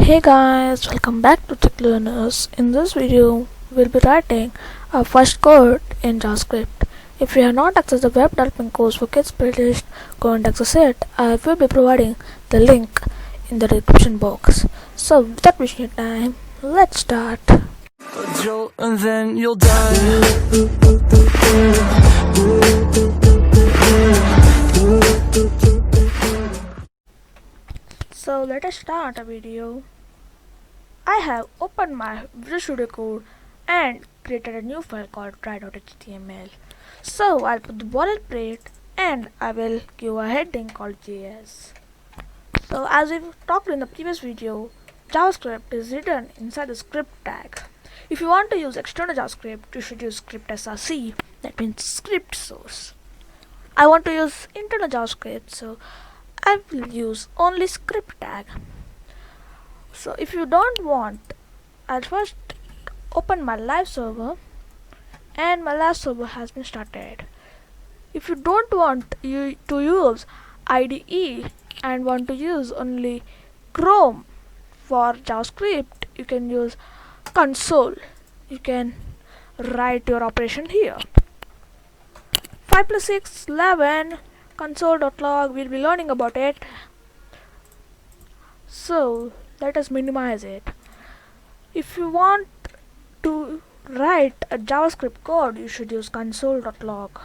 Hey guys, welcome back to Tech Learnerz. In this video, we'll be writing our first code in JavaScript. If you have not accessed the web development course for kids playlist, go and access it. I will be providing the link in the description box. So without wasting your time, let's start. A jolt and then you'll die. So let us start a video. I have opened my Visual Studio Code and created a new file called try.html. So I'll put the boilerplate and I will give a heading called JS. So as we talked in the previous video, JavaScript is written inside the script tag. If you want to use external JavaScript, you should use script src, that means script source. I want to use internal JavaScript, so I will use only script tag. So if you don't want, I'll first open my live server and my live server has been started. If you don't want to use IDE and want to use only Chrome for JavaScript, you can use console. You can write your operation here. 5 plus 6 11 console.log, we'll be learning about it. So let us minimize it. If you want to write a JavaScript code, you should use console.log.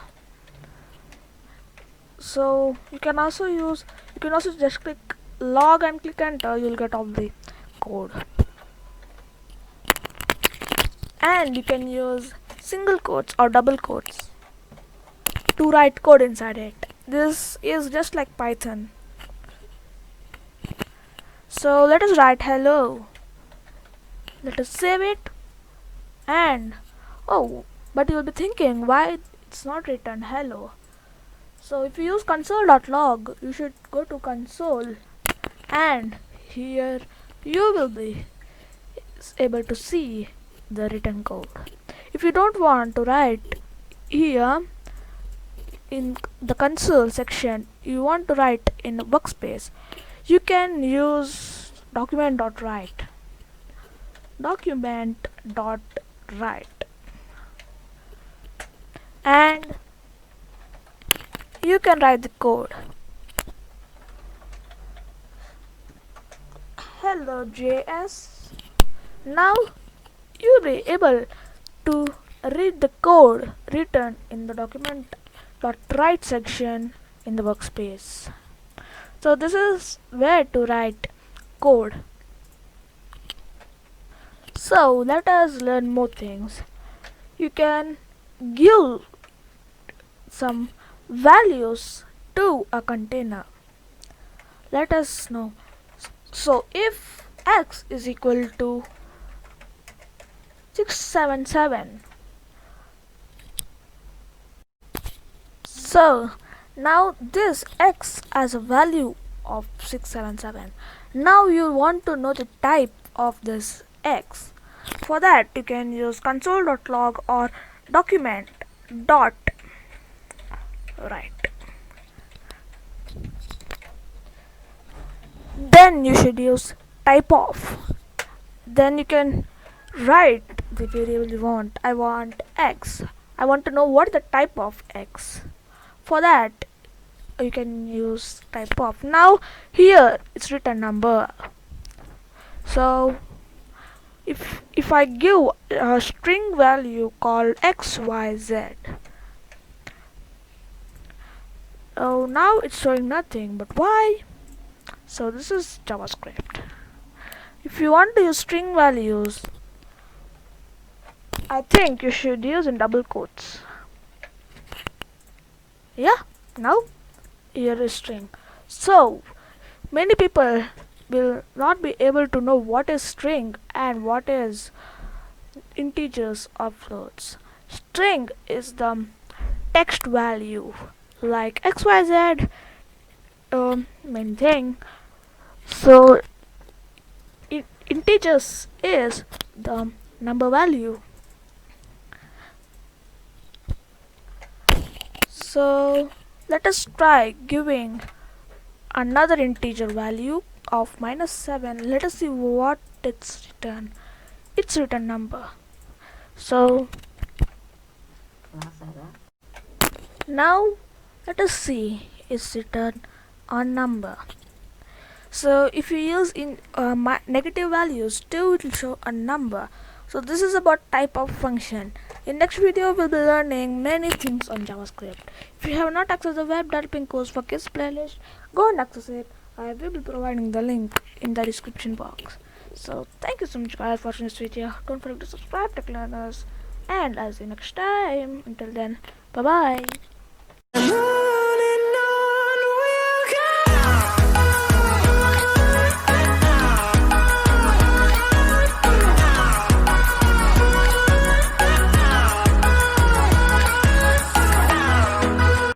So you can also just click log and click enter, you'll get all the code. And you can use single quotes or double quotes to write code inside it. This is just like Python. So let us write hello. Let us save it. And but you will be thinking why it's not written hello. So if you use console.log, you should go to console and here you will be able to see the written code. If you don't want to write here in the console section, you want to write in the workspace, you can use document.write. And you can write the code. Hello JS. Now you'll be able to read the code written in the document.write section in the workspace. So this is where to write code. So let us learn more things. You can give some values to a container. Let us know. So if x is equal to 677, so now this x has a value of 677. Now you want to know the type of this x. For that you can use console.log or document.write. Then you should use type of. Then you can write the variable you want. I want x. I want to know what the type of x. For that you can use type of. Now here it's written number. So if I give a string value called xyz, now it's showing nothing, but why? So this is JavaScript. If you want to use string values, I think you should use in double quotes. Yeah, now here is string. So many people will not be able to know what is string and what is integers or floats. String is the text value like xyz, main thing. So integers is the number value. So let us try giving another integer value of -7, let us see what it's returned. It's return number. So now let us see it's return a number. So if you use in negative values, still it will show a number. So this is about type of function. In next video we'll be learning many things on JavaScript. If you have not accessed the web developing course for kids playlist, go and access it. I will be providing the link in the description box. So thank you so much guys for watching this video. Don't forget to subscribe to Tech Learnerz, and I'll see you next time. Until then, bye bye.